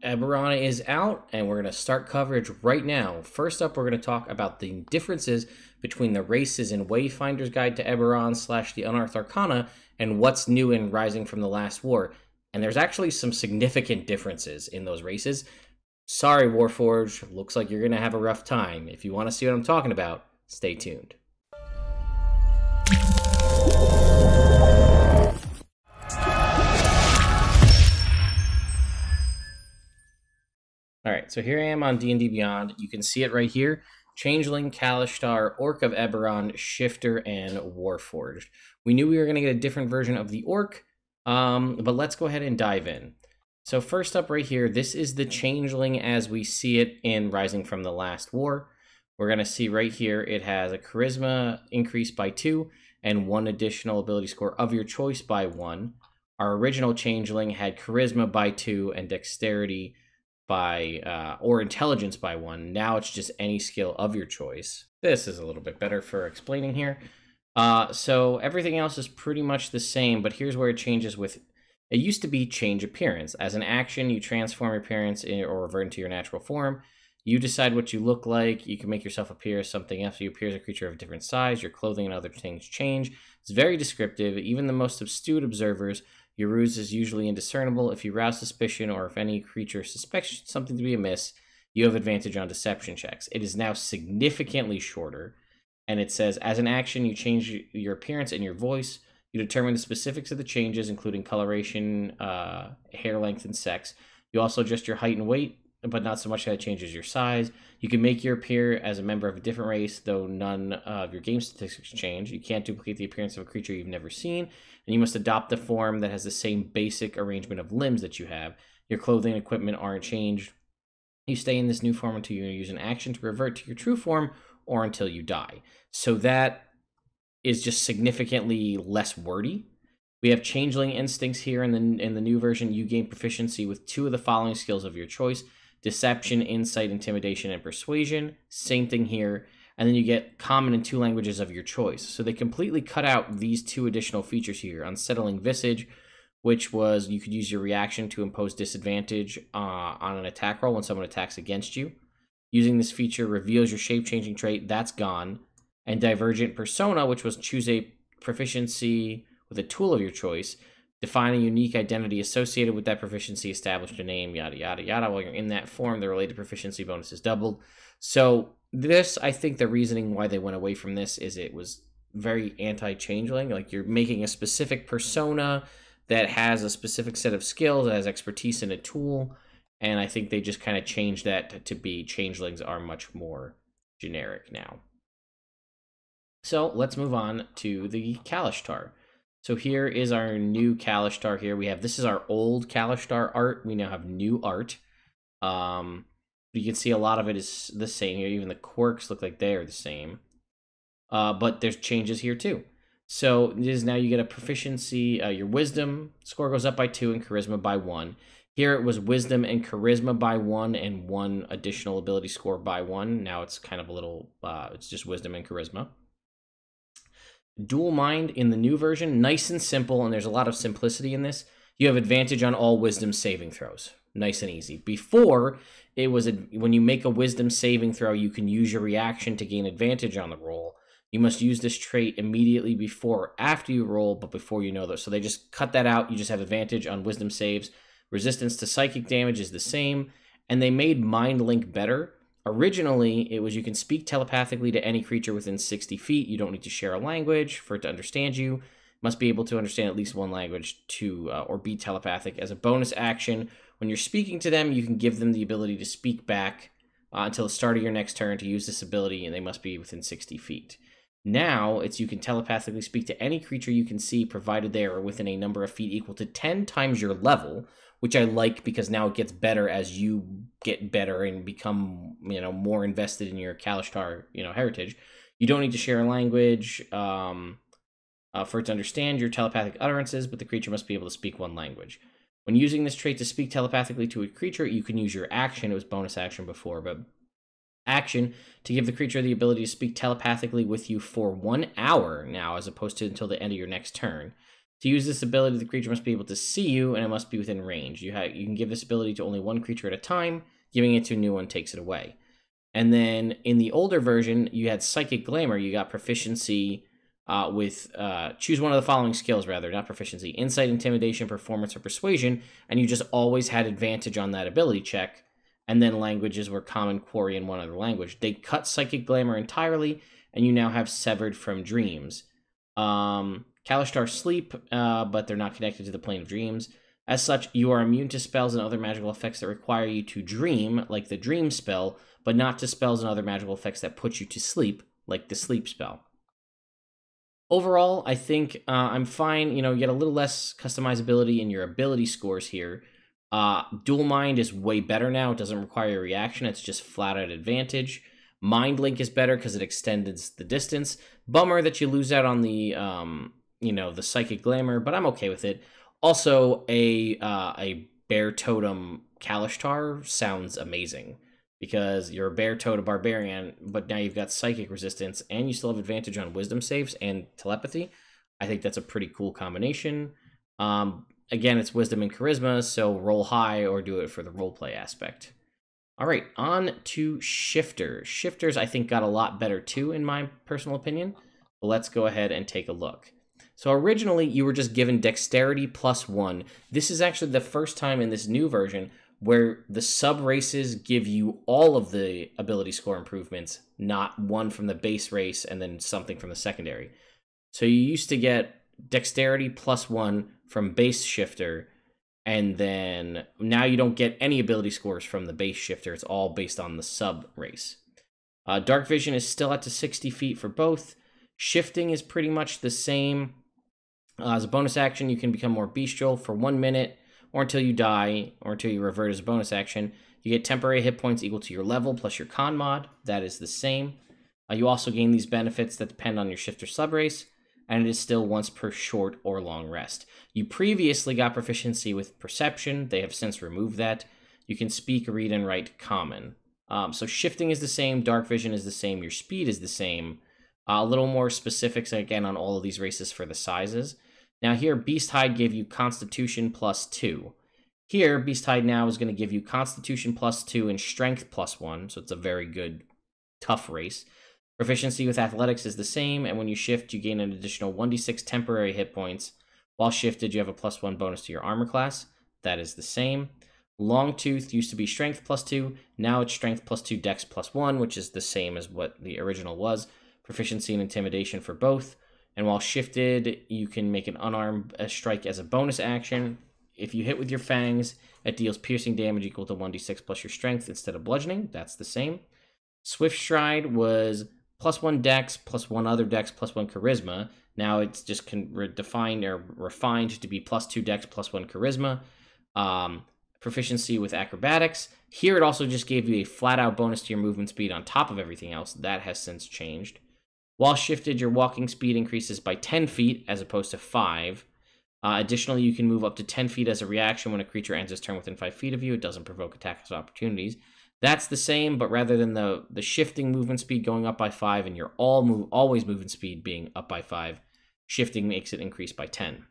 Eberron is out, and we're going to start coverage right now. First up, we're going to talk about the differences between the races in Wayfinder's Guide to Eberron / the Unearthed Arcana and what's new in Rising from the Last War. And there's actually some significant differences in those races. Sorry, Warforged, looks like you're going to have a rough time. If you want to see what I'm talking about, stay tuned. All right, so here I am on D&D Beyond. You can see it right here. Changeling, Kalishtar, Orc of Eberron, Shifter, and Warforged. We knew we were going to get a different version of the Orc, but let's go ahead and dive in. So first up right here, this is the Changeling as we see it in Rising from the Last War. We're going to see right here it has a Charisma increase by 2 and 1 additional ability score of your choice by 1. Our original Changeling had Charisma by 2 and Dexterity by or Intelligence by 1. Now it's just any skill of your choice. This is a little bit better for explaining here. So everything else is pretty much the same, but here's where it changes with... It used to be change appearance. As an action, you transform your appearance or revert into your natural form. You decide what you look like. You can make yourself appear as something else. You appear as a creature of a different size. Your clothing and other things change. It's very descriptive. Even the most astute observers, your ruse is usually indiscernible. If you rouse suspicion or if any creature suspects something to be amiss, you have advantage on deception checks. It is now significantly shorter, and it says, as an action, you change your appearance and your voice. You determine the specifics of the changes, including coloration, hair length, and sex. You also adjust your height and weight, but not so much that it changes your size. You can make your appear as a member of a different race, though none of your game statistics change. You can't duplicate the appearance of a creature you've never seen, and you must adopt the form that has the same basic arrangement of limbs that you have. Your clothing and equipment aren't changed. You stay in this new form until you use an action to revert to your true form or until you die. So that is just significantly less wordy. We have Changeling Instincts here in the new version. You gain proficiency with 2 of the following skills of your choice: Deception, Insight, Intimidation, and Persuasion. Same thing here. And then you get Common in 2 languages of your choice. So they completely cut out these 2 additional features here. Unsettling Visage, which was you could use your reaction to impose disadvantage on an attack roll when someone attacks against you. Using this feature reveals your shape-changing trait. That's gone. And Divergent Persona, which was choose a proficiency with a tool of your choice. Define a unique identity associated with that proficiency, establish a name, yada, yada, yada. While you're in that form, the related proficiency bonus is doubled. So this, I think the reasoning why they went away from this is it was very anti-changeling. Like, you're making a specific persona that has a specific set of skills, that has expertise in a tool. And I think they just kind of changed that to be changelings are much more generic now. So let's move on to the Kalishtar. So here is our new Kalishtar here. This is our old Kalishtar art. We now have new art. You can see a lot of it is the same here. Even the quirks look like they are the same. But there's changes here too. So it is now you get a proficiency. Your wisdom score goes up by 2 and charisma by 1. Here it was wisdom and charisma by 1 and 1 additional ability score by 1. Now it's kind of a little, it's just wisdom and charisma. Dual Mind in the new version, nice and simple, and there's a lot of simplicity in this. You have advantage on all wisdom saving throws. Nice and easy. Before, it was when you make a wisdom saving throw, you can use your reaction to gain advantage on the roll. You must use this trait immediately before or after you roll, but before you know that. So they just cut that out. You just have advantage on wisdom saves. Resistance to psychic damage is the same, and they made Mind Link better. Originally, it was you can speak telepathically to any creature within 60 feet. You don't need to share a language for it to understand you. Must be able to understand at least one language to or be telepathic. As a bonus action, when you're speaking to them, you can give them the ability to speak back until the start of your next turn to use this ability, and they must be within 60 feet. Now, it's you can telepathically speak to any creature you can see, provided they are within a number of feet equal to 10 times your level, which I like because now it gets better as you get better and become, more invested in your Kalishtar, heritage. You don't need to share a language for it to understand your telepathic utterances, but the creature must be able to speak one language. When using this trait to speak telepathically to a creature, you can use your action. It was bonus action before, but action to give the creature the ability to speak telepathically with you for 1 hour now, as opposed to until the end of your next turn. To use this ability, the creature must be able to see you, and it must be within range. You can give this ability to only one creature at a time. Giving it to a new one takes it away. And then in the older version, you had Psychic Glamour. You got proficiency with choose one of the following skills, rather, not proficiency: Insight, Intimidation, Performance, or Persuasion. And you just always had advantage on that ability check. And then languages were Common, Quarry, and one other language. They cut Psychic Glamour entirely, and you now have Severed from Dreams. Kalishtar Sleep, but they're not connected to the Plane of Dreams. As such, you are immune to spells and other magical effects that require you to dream, like the Dream spell, but not to spells and other magical effects that put you to sleep, like the Sleep spell. Overall, I think I'm fine. You get a little less customizability in your ability scores here. Dual Mind is way better now. It doesn't require a reaction. It's just flat-out advantage. Mind Link is better because it extends the distance. Bummer that you lose out on the the Psychic Glamour, but I'm okay with it. Also, a Bear Totem Kalishtar sounds amazing because you're a Bear Totem Barbarian, but now you've got Psychic resistance, and you still have advantage on Wisdom saves and Telepathy. I think that's a pretty cool combination. Again, it's Wisdom and Charisma, so roll high or do it for the roleplay aspect. All right, on to Shifters. Shifters, I think, got a lot better too, in my personal opinion. But let's go ahead and take a look. So originally, you were just given Dexterity +1. This is actually the first time in this new version where the sub-races give you all of the ability score improvements, not one from the base race and then something from the secondary. So you used to get Dexterity +1 from base Shifter, and then now you don't get any ability scores from the base Shifter. It's all based on the sub-race. Dark Vision is still at to 60 feet for both. Shifting is pretty much the same. As a bonus action, you can become more bestial for 1 minute, or until you die, or until you revert as a bonus action. You get temporary hit points equal to your level plus your con mod. That is the same. You also gain these benefits that depend on your Shifter subrace, and it is still once per short or long rest. You previously got proficiency with Perception. They have since removed that. You can speak, read, and write Common. So Shifting is the same. Dark Vision is the same. Your speed is the same. A little more specifics, again, on all of these races for the sizes. Now here, Beast Hide gave you Constitution +2. Here, Beast Hide now is going to give you Constitution +2 and Strength +1, so it's a very good, tough race. Proficiency with Athletics is the same, and when you shift, you gain an additional 1d6 temporary hit points. While shifted, you have a +1 bonus to your armor class. That is the same. Longtooth used to be Strength +2, now it's Strength +2, Dex +1, which is the same as what the original was. Proficiency and Intimidation for both. And while shifted, you can make an unarmed strike as a bonus action. If you hit with your fangs, it deals piercing damage equal to 1d6 plus your strength instead of bludgeoning. That's the same. Swift Stride was +1 dex, +1 other dex, +1 charisma. Now it's just defined or refined to be +2 dex, +1 charisma. Proficiency with acrobatics. Here it also just gave you a flat-out bonus to your movement speed on top of everything else. That has since changed. While shifted, your walking speed increases by 10 feet as opposed to 5. Additionally, you can move up to 10 feet as a reaction when a creature ends its turn within 5 feet of you. It doesn't provoke attacks of opportunities. That's the same, but rather than the shifting movement speed going up by 5 and your always movement speed being up by 5, shifting makes it increase by 10.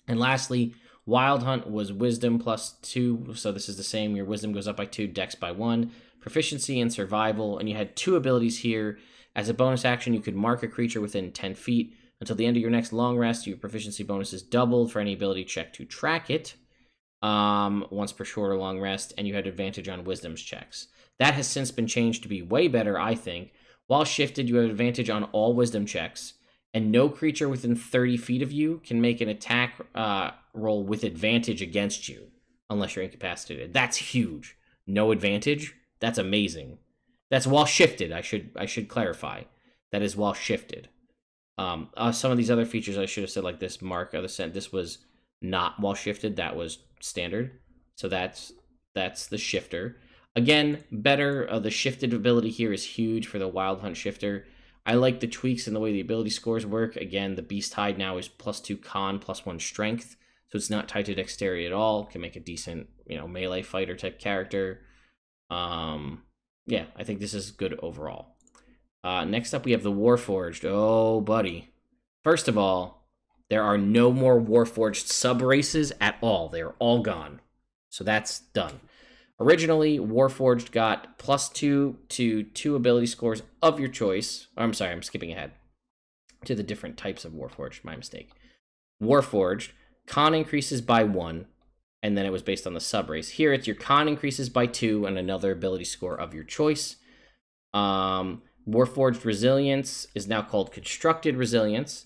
And lastly, Wild Hunt was Wisdom +2, so this is the same. Your Wisdom goes up by 2, Dex by 1. Proficiency and Survival, and you had 2 abilities here. As a bonus action, you could mark a creature within 10 feet. Until the end of your next long rest, your proficiency bonus is doubled for any ability check to track it once per short or long rest, and you had advantage on wisdom's checks. That has since been changed to be way better, I think. While shifted, you have advantage on all wisdom checks, and no creature within 30 feet of you can make an attack roll with advantage against you, unless you're incapacitated. That's huge. No advantage? That's amazing. That's while shifted, I should clarify. That is while shifted. Some of these other features I should have said, like this mark of the scent. This was not while shifted. That was standard. So that's the shifter. Again, better. The shifted ability here is huge for the Wild Hunt shifter. I like the tweaks in the way the ability scores work. Again, the Beast Hide now is +2 con, +1 strength. So it's not tied to dexterity at all. Can make a decent, melee fighter type character. Yeah, I think this is good overall. Next up, we have the Warforged. Oh, buddy. First of all, There are no more Warforged sub-races at all. They are all gone. So that's done. Originally, Warforged got +2 to 2 ability scores of your choice. I'm sorry, I'm skipping ahead to the different types of Warforged. My mistake. Warforged, con increases by 1, and then it was based on the subrace. Here, it's your con increases by 2 and another ability score of your choice. Warforged Resilience is now called Constructed Resilience,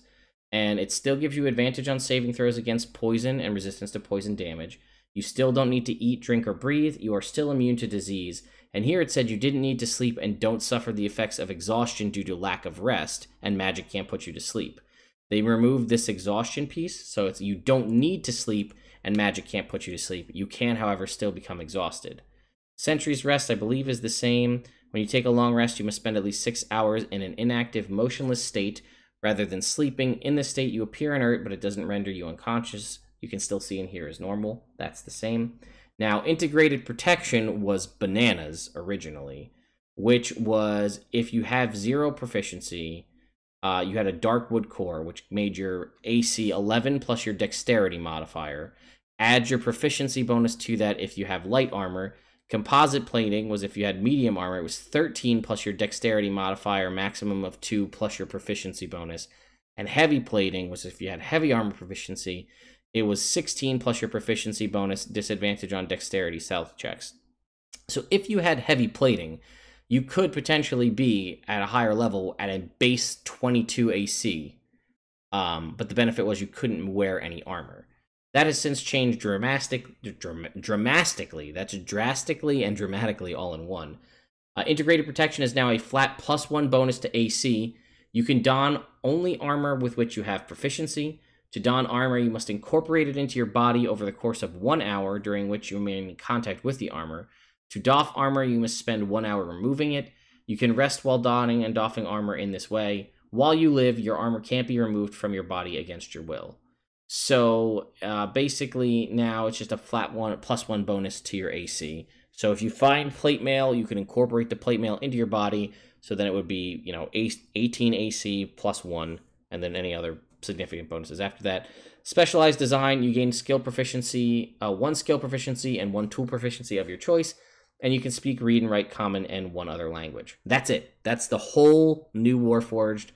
and it still gives you advantage on saving throws against poison and resistance to poison damage. You still don't need to eat, drink, or breathe. You are still immune to disease. And here it said you didn't need to sleep and don't suffer the effects of exhaustion due to lack of rest, and magic can't put you to sleep. They removed this exhaustion piece, so it's you don't need to sleep and magic can't put you to sleep. You can, however, still become exhausted. Sentry's Rest, I believe, is the same. When you take a long rest, you must spend at least 6 hours in an inactive, motionless state rather than sleeping. In this state, you appear inert, but it doesn't render you unconscious. You can still see and hear as normal. That's the same. Now, Integrated Protection was bananas originally, which was if you have 0 proficiency, you had a Darkwood core, which made your AC 11 plus your Dexterity modifier. Add your proficiency bonus to that if you have light armor. Composite Plating was if you had medium armor. It was 13 plus your Dexterity modifier, maximum of 2 plus your proficiency bonus. And Heavy Plating was if you had heavy armor proficiency. It was 16 plus your proficiency bonus, disadvantage on dexterity stealth checks. So if you had heavy plating, you could potentially be at a higher level at a base 22 AC. But the benefit was you couldn't wear any armor. That has since changed dramatically. That's drastically and dramatically all in one. Integrated Protection is now a flat +1 bonus to AC. You can don only armor with which you have proficiency. To don armor, you must incorporate it into your body over the course of 1 hour, during which you remain in contact with the armor. To doff armor, you must spend 1 hour removing it. You can rest while donning and doffing armor in this way. While you live, your armor can't be removed from your body against your will. So basically, now it's just a flat +1 bonus to your AC. So if you find plate mail, you can incorporate the plate mail into your body. So then it would be, 18 AC +1, and then any other significant bonuses after that. Specialized Design, you gain skill proficiency, 1 skill proficiency and 1 tool proficiency of your choice, and you can speak, read, and write Common and 1 other language. That's it. That's the whole new Warforged.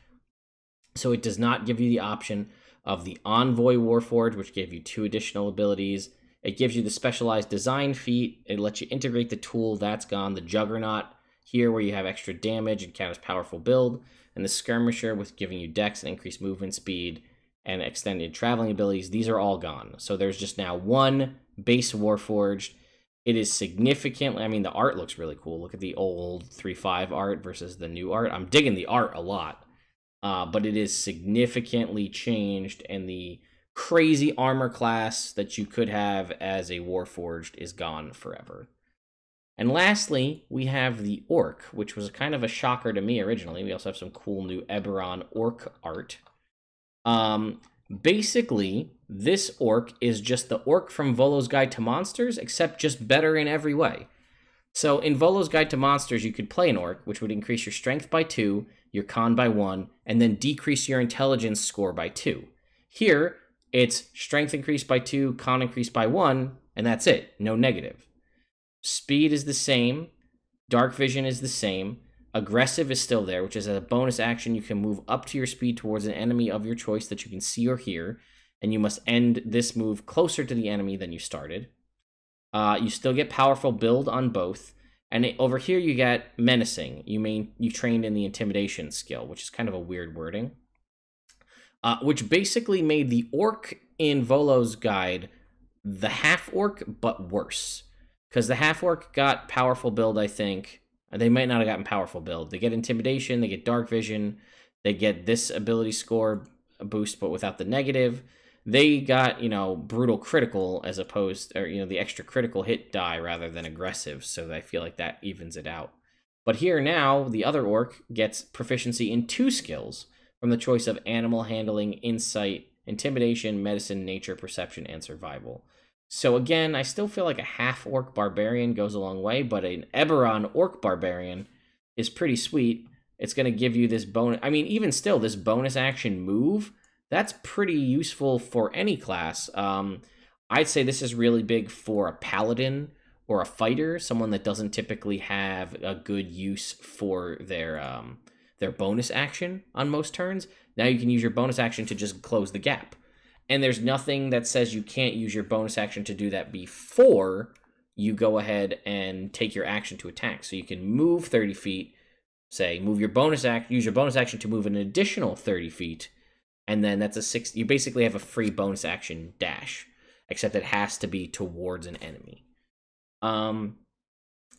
So it does not give you the option of the Envoy Warforged, which gave you 2 additional abilities. It gives you the Specialized Design feat. It lets you integrate the tool. That's gone. The Juggernaut here, where you have extra damage and count as powerful build. And the Skirmisher with giving you dex and increased movement speed and extended traveling abilities. These are all gone. So there's just now 1 base Warforged. It is significantly, the art looks really cool. Look at the old 3.5 art versus the new art. I'm digging the art a lot. But it is significantly changed, and the crazy armor class that you could have as a Warforged is gone forever. And lastly, we have the Orc, which was kind of a shocker to me originally. We also have some cool new Eberron Orc art. Basically, this Orc is just the Orc from Volo's Guide to Monsters, except just better in every way. So in Volo's Guide to Monsters, you could play an Orc, which would increase your strength by 2, your con by 1, and then decrease your intelligence score by 2. Here, it's strength increased by 2, con increased by 1, and that's it. No negative. Speed is the same. Dark Vision is the same. Aggressive is still there, which is a bonus action. You can move up to your speed towards an enemy of your choice that you can see or hear, and you must end this move closer to the enemy than you started. You still get powerful build on both. And over here you get Menacing. You trained in the Intimidation skill, which is kind of a weird wording. Which basically made the Orc in Volo's Guide the half-Orc, but worse. Because the half-Orc got powerful build, I think. They might not have gotten powerful build. They get Intimidation, they get Dark Vision, they get this ability score boost, but without the negative. They got, brutal critical as opposed, or, the extra critical hit die rather than aggressive, so I feel like that evens it out. But here now, the other Orc gets proficiency in 2 skills from the choice of Animal Handling, Insight, Intimidation, Medicine, Nature, Perception, and Survival. So again, I still feel like a half-Orc Barbarian goes a long way, but an Eberron Orc Barbarian is pretty sweet. It's going to give you this bonus. Even still, this bonus action move that's pretty useful for any class. I'd say this is really big for a paladin or a fighter, someone that doesn't typically have a good use for their bonus action on most turns. Now you can use your bonus action to just close the gap. And there's nothing that says you can't use your bonus action to do that before you go ahead and take your action to attack. So you can move 30 feet, say, use your bonus action to move an additional 30 feet, and then that's a 6. You basically have a free bonus action dash, except it has to be towards an enemy. And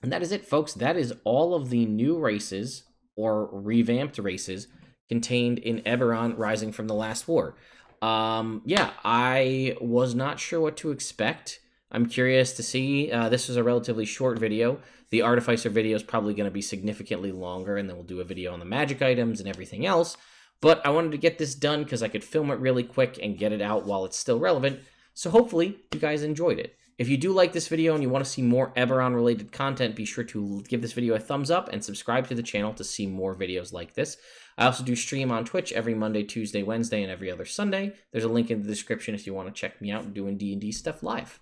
that is it, folks. That is all of the new races, or revamped races, contained in Eberron Rising from the Last War. Yeah, I was not sure what to expect. I'm curious to see. This was a relatively short video. The Artificer video is probably going to be significantly longer, and then we'll do a video on the magic items and everything else. But I wanted to get this done because I could film it really quick and get it out while it's still relevant. So hopefully you guys enjoyed it. If you do like this video and you want to see more Eberron-related content, be sure to give this video a thumbs up and subscribe to the channel to see more videos like this. I also do stream on Twitch every Monday, Tuesday, Wednesday, and every other Sunday. There's a link in the description if you want to check me out doing D&D stuff live.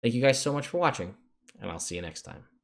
Thank you guys so much for watching, and I'll see you next time.